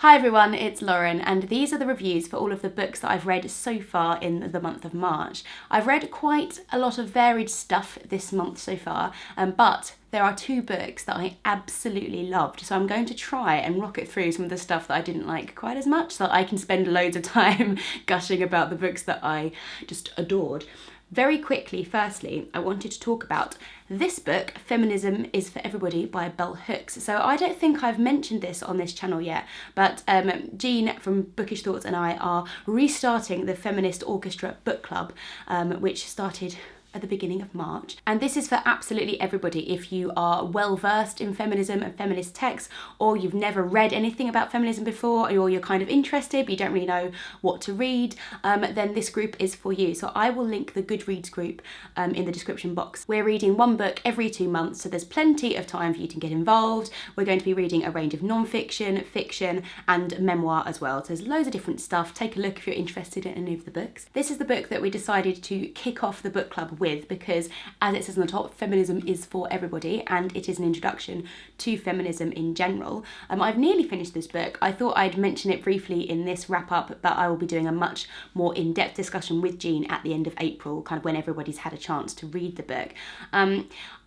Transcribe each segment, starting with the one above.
Hi everyone, it's Lauren, and these are the reviews for all of the books that I've read so far in the month of March. I've read quite a lot of varied stuff this month so far, but there are two books that I absolutely loved, so I'm going to try and rocket through some of the stuff that I didn't like quite as much, so that I can spend loads of time gushing about the books that I just adored. Very quickly, firstly, I wanted to talk about this book, Feminism is for Everybody by Bell Hooks. So I don't think I've mentioned this on this channel yet, but Jean from Bookish Thoughts and I are restarting the Feminist Orchestra book club, which started at the beginning of March. And this is for absolutely everybody. If you are well versed in feminism and feminist texts, or you've never read anything about feminism before, or you're kind of interested but you don't really know what to read, then this group is for you. So I will link the Goodreads group in the description box. We're reading one book every 2 months, so there's plenty of time for you to get involved. We're going to be reading a range of non-fiction, fiction, and memoir as well. So there's loads of different stuff. Take a look if you're interested in any of the books. This is the book that we decided to kick off the book club with, because as it says on the top, feminism is for everybody, and it is an introduction to feminism in general. I've nearly finished this book. I thought I'd mention it briefly in this wrap up, but I will be doing a much more in-depth discussion with Jean at the end of April, kind of when everybody's had a chance to read the book.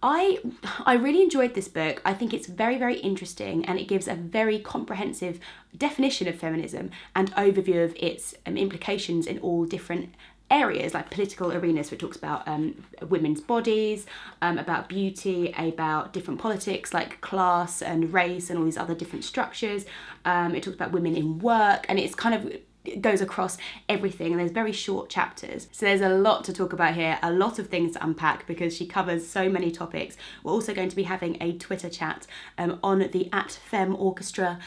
I really enjoyed this book. I think it's very, very interesting, and it gives a very comprehensive definition of feminism and overview of its implications in all different areas, like political arenas. So it talks about women's bodies, about beauty, about different politics like class and race and all these other different structures. It talks about women in work, and it's kind of goes across everything, and there's very short chapters. So there's a lot to talk about here, a lot of things to unpack because she covers so many topics. We're also going to be having a Twitter chat on the @FemOrchestra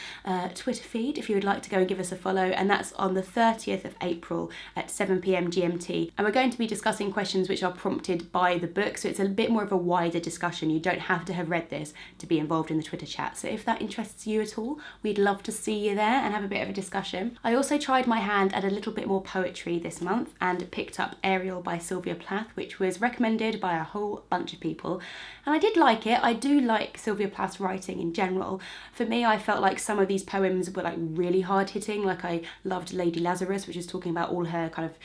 Twitter feed if you would like to go and give us a follow, and that's on the 30th of April at 7 p.m. GMT. And we're going to be discussing questions which are prompted by the book, so it's a bit more of a wider discussion. You don't have to have read this to be involved in the Twitter chat. So if that interests you at all, we'd love to see you there and have a bit of a discussion. I also tried my hand at a little bit more poetry this month and picked up Ariel by Sylvia Plath, which was recommended by a whole bunch of people, and I did like it. I do like Sylvia Plath's writing in general. For me, I felt like some of these poems were like really hard hitting. Like I loved Lady Lazarus, which is talking about all her kind of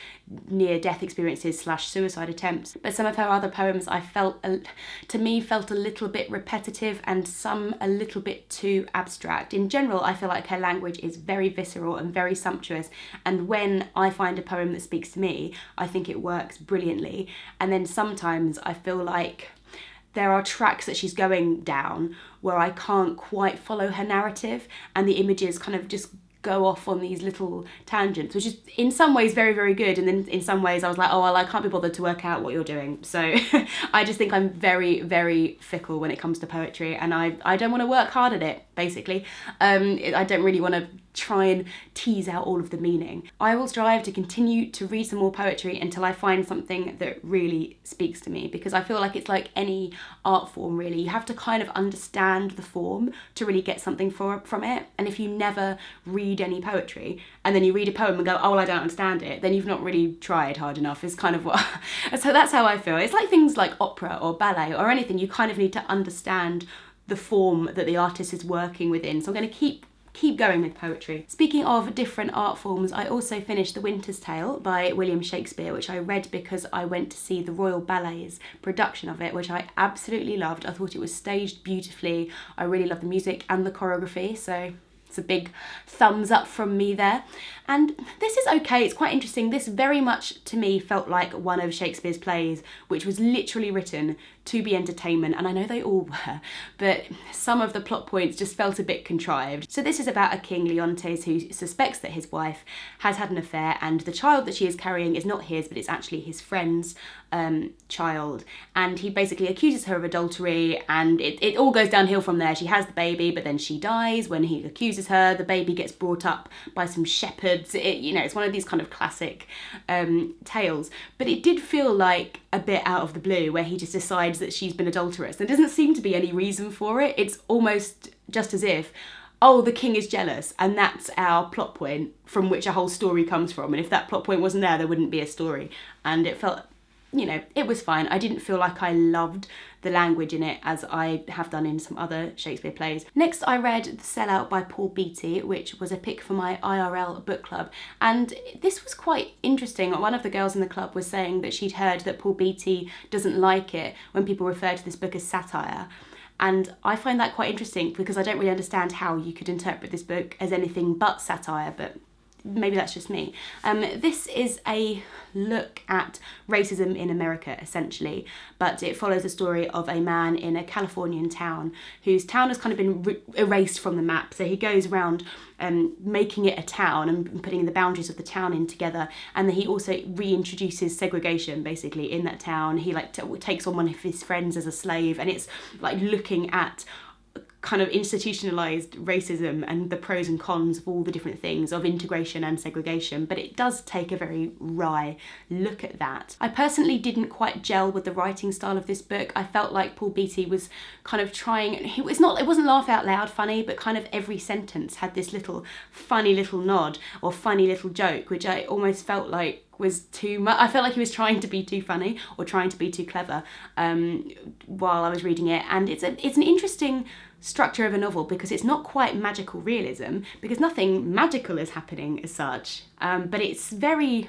near death experiences / suicide attempts, but some of her other poems I felt to me felt a little bit repetitive, and some a little bit too abstract. In general, I feel like her language is very visceral and very sumptuous, and when I find a poem that speaks to me, I think it works brilliantly. And then sometimes I feel like there are tracks that she's going down where I can't quite follow her narrative, and the images kind of just go off on these little tangents, which is in some ways very, very good, and then in some ways I was like, oh well, I can't be bothered to work out what you're doing. So I just think I'm very, very fickle when it comes to poetry, and I don't want to work hard at it, basically. I don't really want to try and tease out all of the meaning. I will strive to continue to read some more poetry until I find something that really speaks to me, because I feel like it's like any art form really. You have to kind of understand the form to really get something from it, and if you never read any poetry and then you read a poem and go, oh well, I don't understand it, then you've not really tried hard enough, is kind of what so that's how I feel. It's like things like opera or ballet or anything, you kind of need to understand the form that the artist is working within. So I'm going to keep going with poetry. Speaking of different art forms, I also finished The Winter's Tale by William Shakespeare, which I read because I went to see the Royal Ballet's production of it, which I absolutely loved. I thought it was staged beautifully. I really loved the music and the choreography, so it's a big thumbs up from me there. And this is okay, it's quite interesting. This very much to me felt like one of Shakespeare's plays, which was literally written to be entertainment, and I know they all were, but some of the plot points just felt a bit contrived. So this is about a king, Leontes, who suspects that his wife has had an affair, and the child that she is carrying is not his, but it's actually his friend's child, and he basically accuses her of adultery, and it all goes downhill from there. She has the baby, but then she dies when he accuses her. The baby gets brought up by some shepherds. It's one of these kind of classic tales, but it did feel like a bit out of the blue where he just decides that she's been adulterous. There doesn't seem to be any reason for it. It's almost just as if, oh, the king is jealous, and that's our plot point from which a whole story comes from, and if that plot point wasn't there, there wouldn't be a story. And it felt you know, it was fine. I didn't feel like I loved the language in it as I have done in some other Shakespeare plays. Next, I read The Sellout by Paul Beatty, which was a pick for my IRL book club. And this was quite interesting. One of the girls in the club was saying that she'd heard that Paul Beatty doesn't like it when people refer to this book as satire. And I find that quite interesting because I don't really understand how you could interpret this book as anything but satire, but maybe that's just me. This is a look at racism in America, essentially, but it follows the story of a man in a Californian town whose town has kind of been erased from the map. So he goes around making it a town and putting the boundaries of the town in together, and then he also reintroduces segregation basically in that town. He takes on one of his friends as a slave, and it's like looking at kind of institutionalized racism and the pros and cons of all the different things of integration and segregation, but it does take a very wry look at that. I personally didn't quite gel with the writing style of this book. I felt like Paul Beatty was kind of trying, it wasn't laugh out loud funny, but kind of every sentence had this little funny little nod or funny little joke, which I almost felt like was too much. I felt like he was trying to be too funny or trying to be too clever while I was reading it. And it's an interesting structure of a novel because it's not quite magical realism, because nothing magical is happening as such, but it's very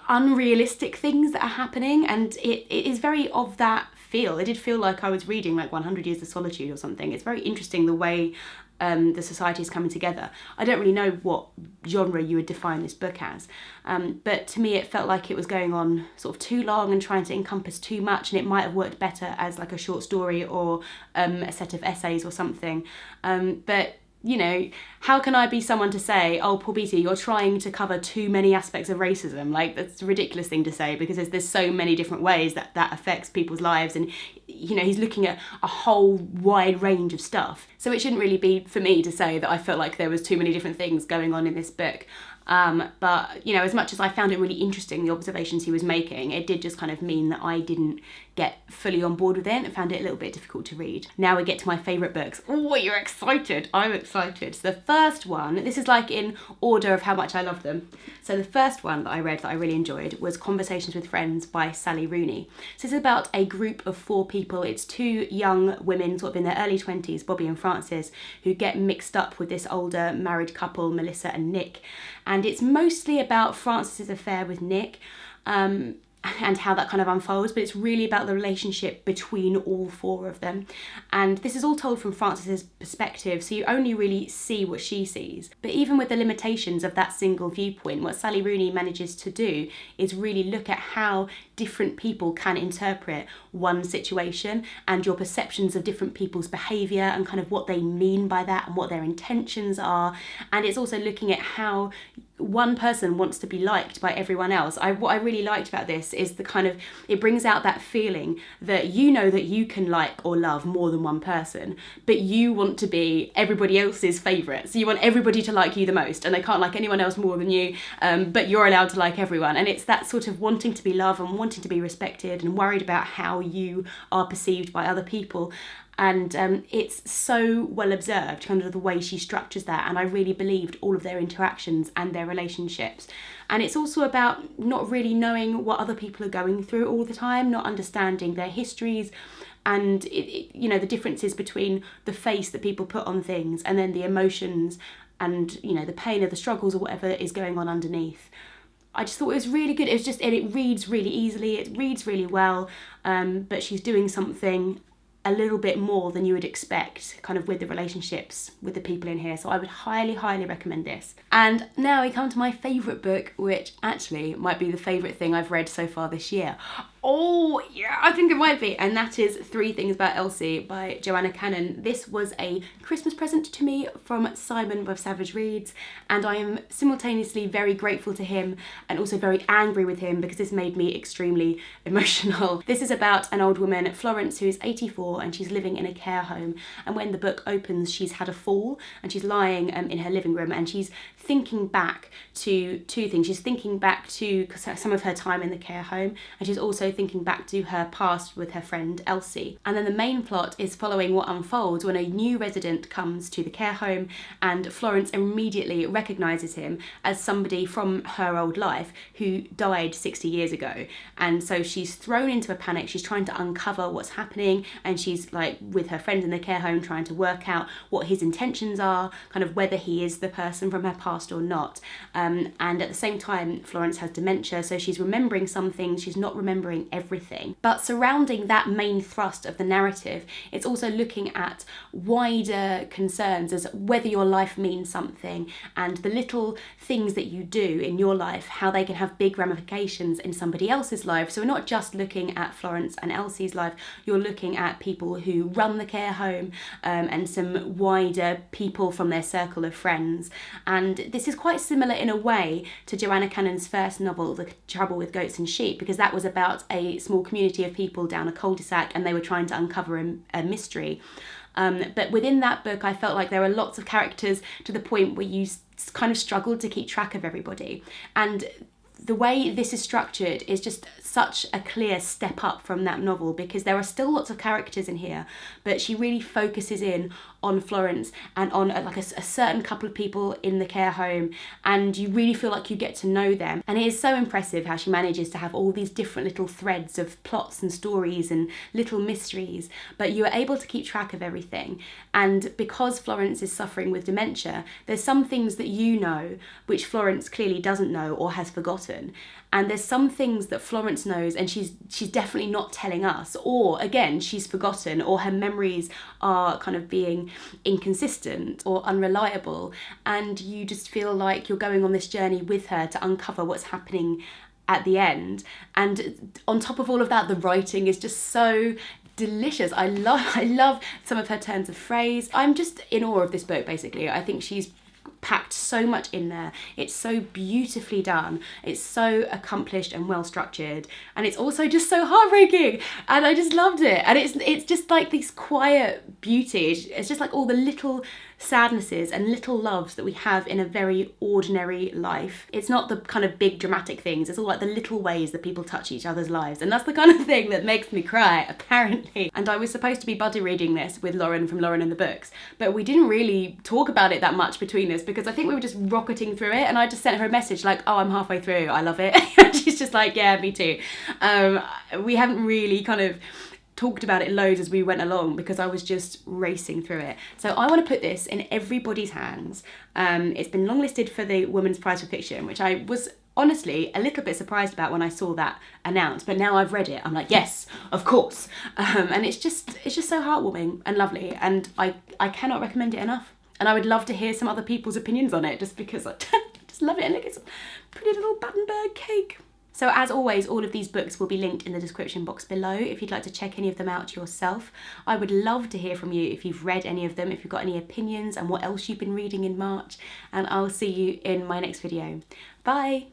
unrealistic things that are happening, and it is very of that feel. It did feel like I was reading like 100 Years of Solitude or something. It's very interesting the way the society is coming together. I don't really know what genre you would define this book as, but to me it felt like it was going on sort of too long and trying to encompass too much, and it might have worked better as like a short story or a set of essays or something. But you know, how can I be someone to say, oh, Paul Beatty, you're trying to cover too many aspects of racism? Like, that's a ridiculous thing to say, because there's so many different ways that affects people's lives, and, you know, he's looking at a whole wide range of stuff. So it shouldn't really be for me to say that I felt like there was too many different things going on in this book. But, you know, as much as I found it really interesting, the observations he was making, it did just kind of mean that I didn't get fully on board with it and found it a little bit difficult to read. Now we get to my favourite books. Oh, you're excited. I'm excited. So the first one, this is like in order of how much I love them. So the first one that I read that I really enjoyed was Conversations with Friends by Sally Rooney. So it's about a group of 4 people. It's 2 young women, sort of in their early 20s, Bobby and Frances, who get mixed up with this older married couple, Melissa and Nick. And it's mostly about Frances's affair with Nick, and how that kind of unfolds, but it's really about the relationship between all 4 of them. And this is all told from Frances's perspective, so you only really see what she sees. But even with the limitations of that single viewpoint, what Sally Rooney manages to do is really look at how different people can interpret one situation and your perceptions of different people's behaviour and kind of what they mean by that and what their intentions are. And it's also looking at how one person wants to be liked by everyone else. What I really liked about this is the kind of, it brings out that feeling that you know that you can like or love more than one person, but you want to be everybody else's favourite. So you want everybody to like you the most, and they can't like anyone else more than you, but you're allowed to like everyone. And it's that sort of wanting to be loved and wanting to be respected and worried about how you are perceived by other people. And it's so well observed, kind of the way she structures that. And I really believed all of their interactions and their relationships. And it's also about not really knowing what other people are going through all the time, not understanding their histories, and you know, the differences between the face that people put on things and then the emotions and, you know, the pain or the struggles or whatever is going on underneath. I just thought it was really good. It was just, and it reads really easily, it reads really well, but she's doing something a little bit more than you would expect kind of with the relationships with the people in here. So I would highly, highly recommend this. And now we come to my favourite book, which actually might be the favourite thing I've read so far this year. Oh, yeah, I think it might be. And that is 3 Things About Elsie by Joanna Cannon. This was a Christmas present to me from Simon of Savage Reads, and I am simultaneously very grateful to him and also very angry with him because this made me extremely emotional. This is about an old woman, Florence, who is 84, and she's living in a care home. And when the book opens, she's had a fall and she's lying in her living room, and she's thinking back to 2 things. She's thinking back to some of her time in the care home, and she's also also thinking back to her past with her friend Elsie. And then the main plot is following what unfolds when a new resident comes to the care home, and Florence immediately recognises him as somebody from her old life who died 60 years ago. And so she's thrown into a panic. She's trying to uncover what's happening, and she's like with her friend in the care home trying to work out what his intentions are, kind of whether he is the person from her past or not. And at the same time, Florence has dementia, so she's remembering some things, she's not remembering everything. But surrounding that main thrust of the narrative, it's also looking at wider concerns as whether your life means something, and the little things that you do in your life, how they can have big ramifications in somebody else's life. So we're not just looking at Florence and Elsie's life, you're looking at people who run the care home, and some wider people from their circle of friends. And this is quite similar in a way to Joanna Cannon's first novel, The Trouble with Goats and Sheep, because that was about a small community of people down a cul-de-sac and they were trying to uncover a mystery. But within that book, I felt like there were lots of characters to the point where you kind of struggled to keep track of everybody. And the way this is structured is just such a clear step up from that novel, because there are still lots of characters in here, but she really focuses in on Florence and on like a certain couple of people in the care home, and you really feel like you get to know them. And it is so impressive how she manages to have all these different little threads of plots and stories and little mysteries, but you are able to keep track of everything. And because Florence is suffering with dementia, there's some things that you know which Florence clearly doesn't know or has forgotten. And there's some things that Florence knows and she's definitely not telling us, or again, she's forgotten, or her memories are kind of being inconsistent or unreliable, and you just feel like you're going on this journey with her to uncover what's happening at the end. And on top of all of that, the writing is just so delicious. I love some of her turns of phrase. I'm just in awe of this book, basically. I think she's packed so much in there. It's so beautifully done, it's so accomplished and well structured, and it's also just so heartbreaking, and I just loved it. And it's just like this quiet beauty. It's just like all the little sadnesses and little loves that we have in a very ordinary life. It's not the kind of big dramatic things, it's all like the little ways that people touch each other's lives, and that's the kind of thing that makes me cry, apparently. And I was supposed to be buddy reading this with Lauren from Lauren and the Books, but we didn't really talk about it that much between us, because I think we were just rocketing through it, and I just sent her a message like, oh, I'm halfway through, I love it. And she's just like, yeah, me too. We haven't really kind of talked about it loads as we went along, because I was just racing through it. So I want to put this in everybody's hands. It's been longlisted for the Women's Prize for Fiction, which I was honestly a little bit surprised about when I saw that announced, but now I've read it, I'm like, yes, of course. And it's just so heartwarming and lovely, and I cannot recommend it enough. And I would love to hear some other people's opinions on it, just because I just love it, and look, it's a pretty little Battenberg cake. So as always, all of these books will be linked in the description box below if you'd like to check any of them out yourself. I would love to hear from you if you've read any of them, if you've got any opinions and what else you've been reading in March, and I'll see you in my next video. Bye!